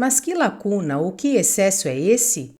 Mas que lacuna ou que excesso é esse?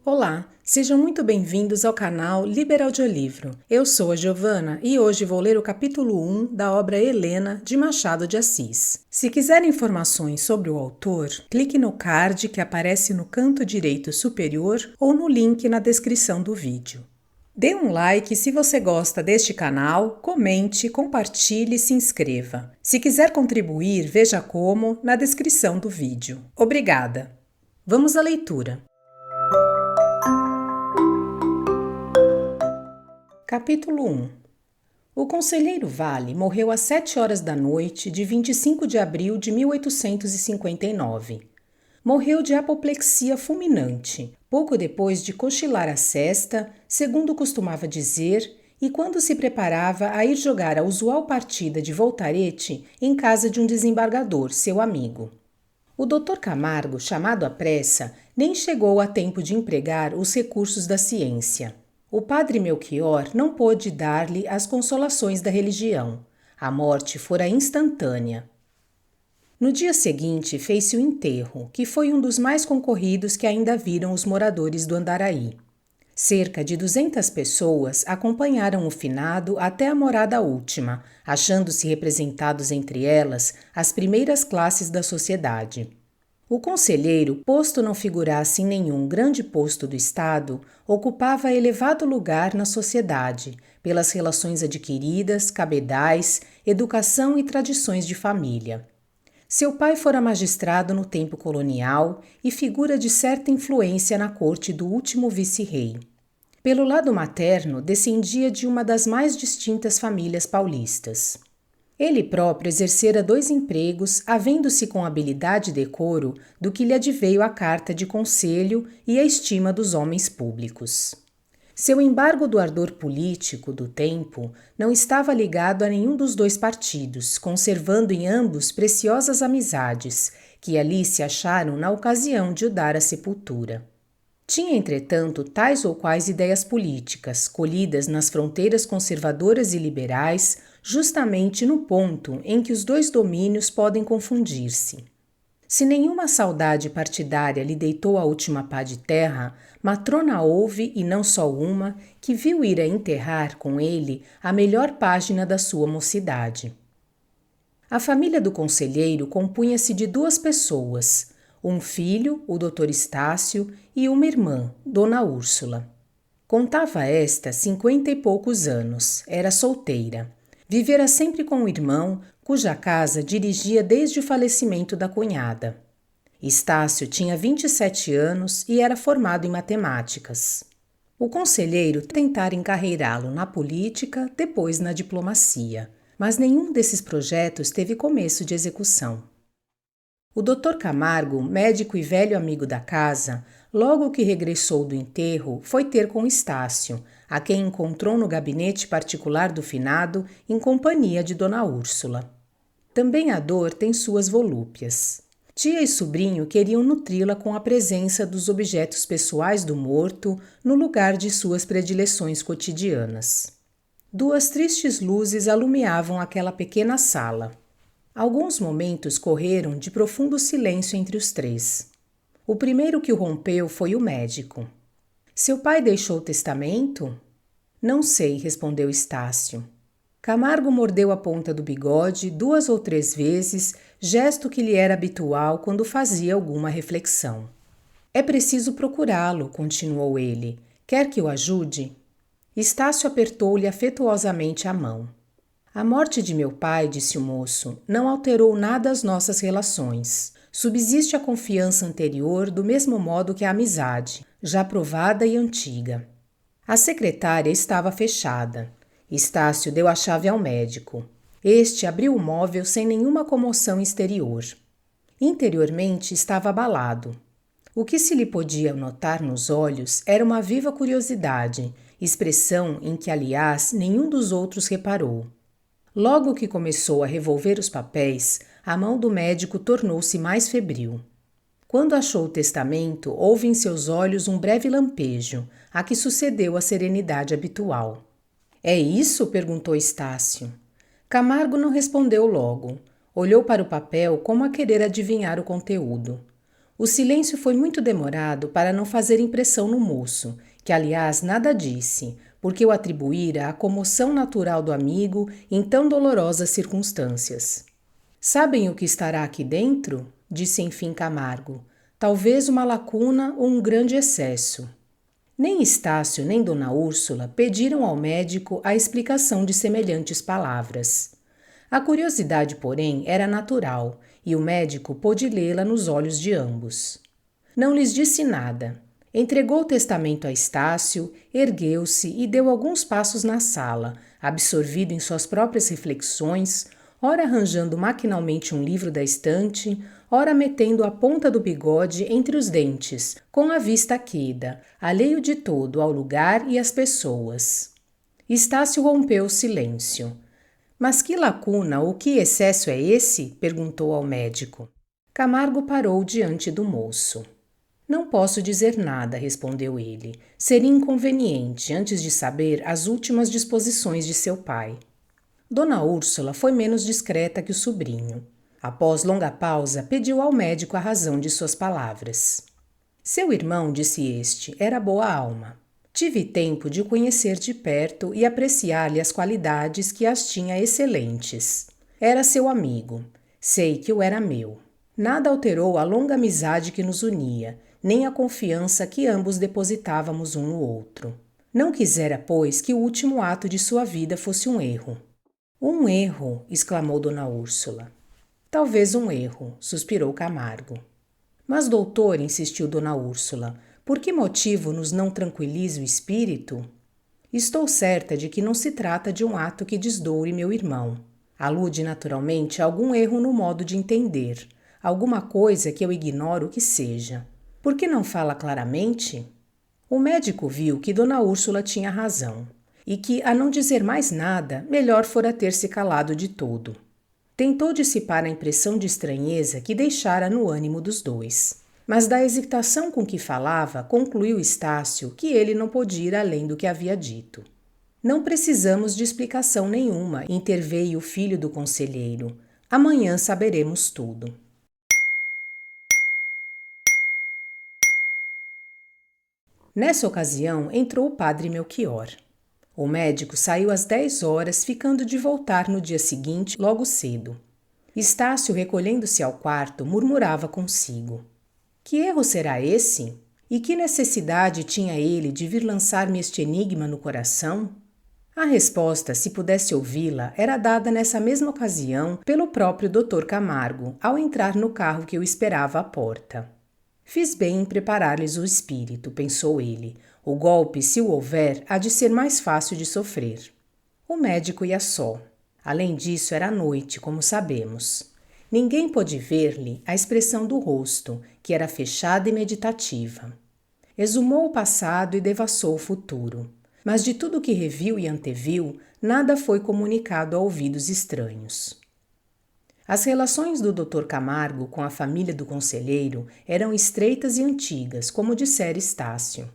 Olá, sejam muito bem-vindos ao canal Liberaudiolivro. Eu sou a Giovana e hoje vou ler o capítulo 1 da obra Helena, de Machado de Assis. Se quiser informações sobre o autor, clique no card que aparece no canto direito superior ou no link na descrição do vídeo. Dê um like se você gosta deste canal, comente, compartilhe e se inscreva. Se quiser contribuir, veja como na descrição do vídeo. Obrigada! Vamos à leitura. Capítulo 1. O conselheiro Vale morreu às 7 horas da noite de 25 de abril de 1859. Morreu de apoplexia fulminante, pouco depois de cochilar a sesta, segundo costumava dizer, e quando se preparava a ir jogar a usual partida de voltarete em casa de um desembargador, seu amigo. O Dr. Camargo, chamado à pressa, nem chegou a tempo de empregar os recursos da ciência. O padre Melchior não pôde dar-lhe as consolações da religião. A morte fora instantânea. No dia seguinte fez-se o enterro, que foi um dos mais concorridos que ainda viram os moradores do Andaraí. Cerca de 200 pessoas acompanharam o finado até a morada última, achando-se representados entre elas as primeiras classes da sociedade. O conselheiro, posto não figurasse em nenhum grande posto do Estado, ocupava elevado lugar na sociedade, pelas relações adquiridas, cabedais, educação e tradições de família. Seu pai fora magistrado no tempo colonial e figura de certa influência na corte do último vice-rei. Pelo lado materno, descendia de uma das mais distintas famílias paulistas. Ele próprio exercera 2 empregos, havendo-se com habilidade e decoro do que lhe adveio a carta de conselho e a estima dos homens públicos. Seu embargo do ardor político do tempo não estava ligado a nenhum dos 2 partidos, conservando em ambos preciosas amizades, que ali se acharam na ocasião de o dar a sepultura. Tinha, entretanto, tais ou quais ideias políticas, colhidas nas fronteiras conservadoras e liberais, justamente no ponto em que os 2 domínios podem confundir-se. Se nenhuma saudade partidária lhe deitou a última pá de terra, matrona houve, e não só uma, que viu ir a enterrar com ele a melhor página da sua mocidade. A família do conselheiro compunha-se de 2 pessoas, um filho, o Dr. Estácio, e uma irmã, Dona Úrsula. Contava esta 50 e poucos anos, era solteira. Vivera sempre com o irmão, cuja casa dirigia desde o falecimento da cunhada. Estácio tinha 27 anos e era formado em matemáticas. O conselheiro tentara encarreirá-lo na política, depois na diplomacia, mas nenhum desses projetos teve começo de execução. O Dr. Camargo, médico e velho amigo da casa, logo que regressou do enterro, foi ter com Estácio, a quem encontrou no gabinete particular do finado em companhia de Dona Úrsula. Também a dor tem suas volúpias. Tia e sobrinho queriam nutri-la com a presença dos objetos pessoais do morto no lugar de suas predileções cotidianas. 2 tristes luzes alumiavam aquela pequena sala. Alguns momentos correram de profundo silêncio entre os 3. O primeiro que o rompeu foi o médico. Seu pai deixou testamento? Não sei, respondeu Estácio. Camargo mordeu a ponta do bigode 2 ou 3 vezes, gesto que lhe era habitual quando fazia alguma reflexão. É preciso procurá-lo, continuou ele. Quer que o ajude? Estácio apertou-lhe afetuosamente a mão. A morte de meu pai, disse o moço, não alterou nada as nossas relações. Subsiste a confiança anterior do mesmo modo que a amizade, já provada e antiga. A secretária estava fechada. Estácio deu a chave ao médico. Este abriu o móvel sem nenhuma comoção exterior. Interiormente estava abalado. O que se lhe podia notar nos olhos era uma viva curiosidade, expressão em que, aliás, nenhum dos outros reparou. Logo que começou a revolver os papéis, a mão do médico tornou-se mais febril. Quando achou o testamento, houve em seus olhos um breve lampejo, a que sucedeu a serenidade habitual. É isso? Perguntou Estácio. Camargo não respondeu logo. Olhou para o papel como a querer adivinhar o conteúdo. O silêncio foi muito demorado para não fazer impressão no moço, que aliás nada disse, porque o atribuíra à comoção natural do amigo em tão dolorosas circunstâncias. Sabem o que estará aqui dentro? Disse enfim Camargo. Talvez uma lacuna ou um grande excesso. Nem Estácio nem Dona Úrsula pediram ao médico a explicação de semelhantes palavras. A curiosidade, porém, era natural, e o médico pôde lê-la nos olhos de ambos. Não lhes disse nada. Entregou o testamento a Estácio, ergueu-se e deu alguns passos na sala, absorvido em suas próprias reflexões, ora arranjando maquinalmente um livro da estante, ora metendo a ponta do bigode entre os dentes, com a vista queda, alheio de todo ao lugar e às pessoas. Estácio rompeu o silêncio. Mas que lacuna ou que excesso é esse? Perguntou ao médico. Camargo parou diante do moço. Não posso dizer nada, respondeu ele. Seria inconveniente antes de saber as últimas disposições de seu pai. Dona Úrsula foi menos discreta que o sobrinho. Após longa pausa, pediu ao médico a razão de suas palavras. Seu irmão, disse este, era boa alma. Tive tempo de o conhecer de perto e apreciar-lhe as qualidades que as tinha excelentes. Era seu amigo. Sei que o era meu. Nada alterou a longa amizade que nos unia, nem a confiança que ambos depositávamos um no outro. Não quisera, pois, que o último ato de sua vida fosse um erro. Um erro, exclamou Dona Úrsula. Talvez um erro, suspirou Camargo. Mas, doutor, insistiu Dona Úrsula, por que motivo nos não tranquiliza o espírito? Estou certa de que não se trata de um ato que desdoure meu irmão. Alude naturalmente a algum erro no modo de entender, alguma coisa que eu ignoro o que seja. Por que não fala claramente? O médico viu que Dona Úrsula tinha razão, e que, a não dizer mais nada, melhor fora ter-se calado de todo. Tentou dissipar a impressão de estranheza que deixara no ânimo dos dois. Mas da hesitação com que falava, concluiu Estácio que ele não podia ir além do que havia dito. Não precisamos de explicação nenhuma, interveio o filho do conselheiro. Amanhã saberemos tudo. Nessa ocasião, entrou o padre Melchior. O médico saiu às 10 horas, ficando de voltar no dia seguinte, logo cedo. Estácio, recolhendo-se ao quarto, murmurava consigo. Que erro será esse? E que necessidade tinha ele de vir lançar-me este enigma no coração? A resposta, se pudesse ouvi-la, era dada nessa mesma ocasião pelo próprio Dr. Camargo, ao entrar no carro que o esperava à porta. Fiz bem em preparar-lhes o espírito, pensou ele. O golpe, se o houver, há de ser mais fácil de sofrer. O médico ia só. Além disso, era noite, como sabemos. Ninguém pôde ver-lhe a expressão do rosto, que era fechada e meditativa. Exumou o passado e devassou o futuro. Mas de tudo o que reviu e anteviu, nada foi comunicado a ouvidos estranhos. As relações do Dr. Camargo com a família do conselheiro eram estreitas e antigas, como dissera Estácio.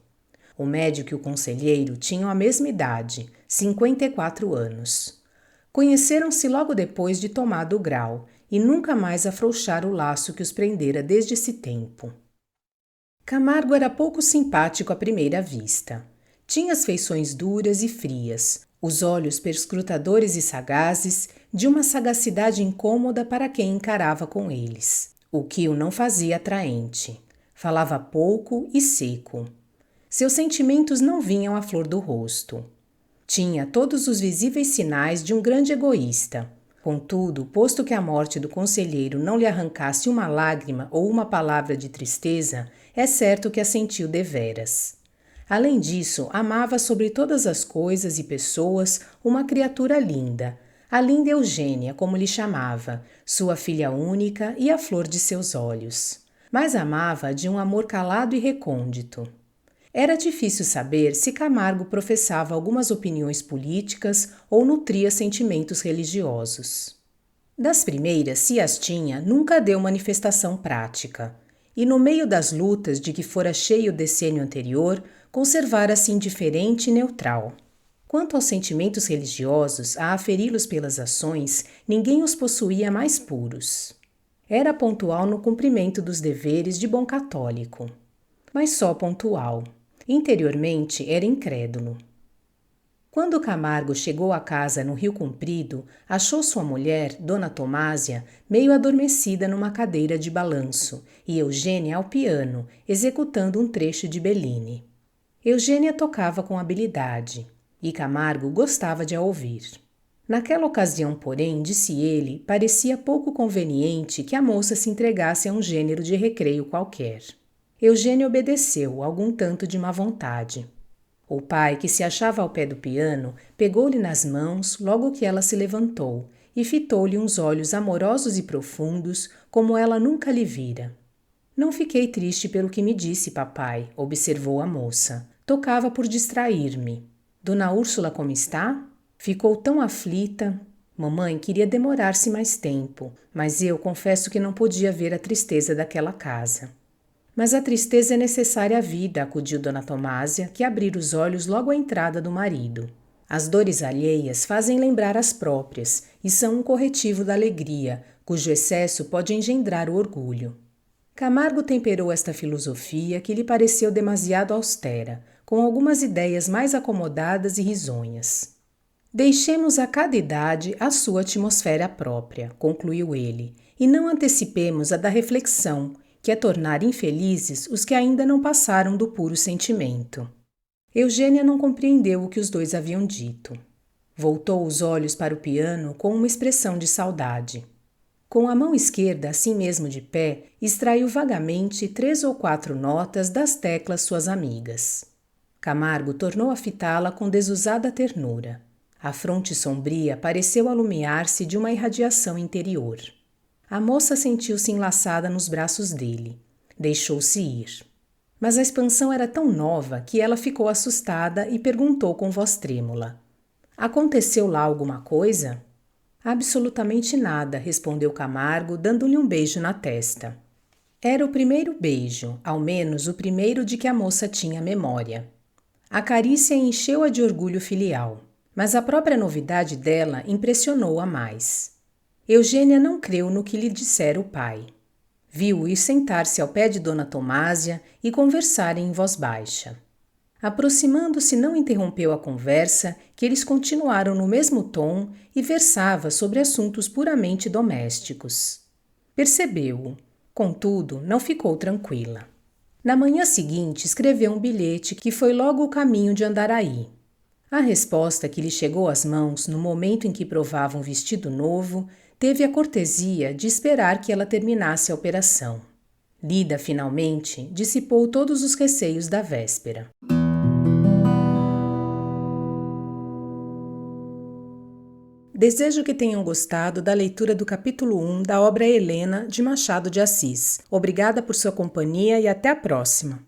O médico e o conselheiro tinham a mesma idade, 54 anos. Conheceram-se logo depois de tomado o grau e nunca mais afrouxaram o laço que os prendera desde esse tempo. Camargo era pouco simpático à primeira vista. Tinha as feições duras e frias, os olhos perscrutadores e sagazes, de uma sagacidade incômoda para quem encarava com eles, o que o não fazia atraente. Falava pouco e seco. Seus sentimentos não vinham à flor do rosto. Tinha todos os visíveis sinais de um grande egoísta. Contudo, posto que a morte do conselheiro não lhe arrancasse uma lágrima ou uma palavra de tristeza, é certo que a sentiu deveras. Além disso, amava sobre todas as coisas e pessoas uma criatura linda, a linda Eugênia, como lhe chamava, sua filha única e a flor de seus olhos. Mas amava de um amor calado e recôndito. Era difícil saber se Camargo professava algumas opiniões políticas ou nutria sentimentos religiosos. Das primeiras, se as tinha, nunca deu manifestação prática, e no meio das lutas de que fora cheio o decênio anterior, conservara-se indiferente e neutral. Quanto aos sentimentos religiosos, a aferi-los pelas ações, ninguém os possuía mais puros. Era pontual no cumprimento dos deveres de bom católico. Mas só pontual. Interiormente era incrédulo. Quando Camargo chegou à casa no Rio Comprido, achou sua mulher, Dona Tomásia, meio adormecida numa cadeira de balanço e Eugênia ao piano, executando um trecho de Bellini. Eugênia tocava com habilidade e Camargo gostava de a ouvir. Naquela ocasião, porém, disse ele, parecia pouco conveniente que a moça se entregasse a um gênero de recreio qualquer. Eugênia obedeceu, algum tanto de má vontade. O pai, que se achava ao pé do piano, pegou-lhe nas mãos logo que ela se levantou e fitou-lhe uns olhos amorosos e profundos, como ela nunca lhe vira. Não fiquei triste pelo que me disse, papai, observou a moça. Tocava por distrair-me. Dona Úrsula como está? Ficou tão aflita. Mamãe queria demorar-se mais tempo, mas eu confesso que não podia ver a tristeza daquela casa. Mas a tristeza é necessária à vida, acudiu Dona Tomásia, que abriu os olhos logo à entrada do marido. As dores alheias fazem lembrar as próprias e são um corretivo da alegria, cujo excesso pode engendrar o orgulho. Camargo temperou esta filosofia que lhe pareceu demasiado austera, com algumas ideias mais acomodadas e risonhas. Deixemos a cada idade a sua atmosfera própria, concluiu ele, e não antecipemos a da reflexão, que é tornar infelizes os que ainda não passaram do puro sentimento. Eugênia não compreendeu o que os dois haviam dito. Voltou os olhos para o piano com uma expressão de saudade. Com a mão esquerda, assim mesmo de pé, extraiu vagamente 3 ou 4 notas das teclas suas amigas. Camargo tornou a fitá-la com desusada ternura. A fronte sombria pareceu alumiar-se de uma irradiação interior. A moça sentiu-se enlaçada nos braços dele. Deixou-se ir. Mas a expansão era tão nova que ela ficou assustada e perguntou com voz trêmula: Aconteceu lá alguma coisa? Absolutamente nada, respondeu Camargo, dando-lhe um beijo na testa. Era o primeiro beijo, ao menos o primeiro de que a moça tinha memória. A carícia encheu-a de orgulho filial, mas a própria novidade dela impressionou-a mais. Eugênia não creu no que lhe dissera o pai. Viu-o ir sentar-se ao pé de Dona Tomásia e conversarem em voz baixa. Aproximando-se, não interrompeu a conversa, que eles continuaram no mesmo tom e versava sobre assuntos puramente domésticos. Percebeu-o, contudo, não ficou tranquila. Na manhã seguinte, escreveu um bilhete que foi logo o caminho de Andaraí. A resposta que lhe chegou às mãos no momento em que provava um vestido novo teve a cortesia de esperar que ela terminasse a operação. Lida, finalmente, dissipou todos os receios da véspera. Desejo que tenham gostado da leitura do capítulo 1 da obra Helena, de Machado de Assis. Obrigada por sua companhia e até a próxima!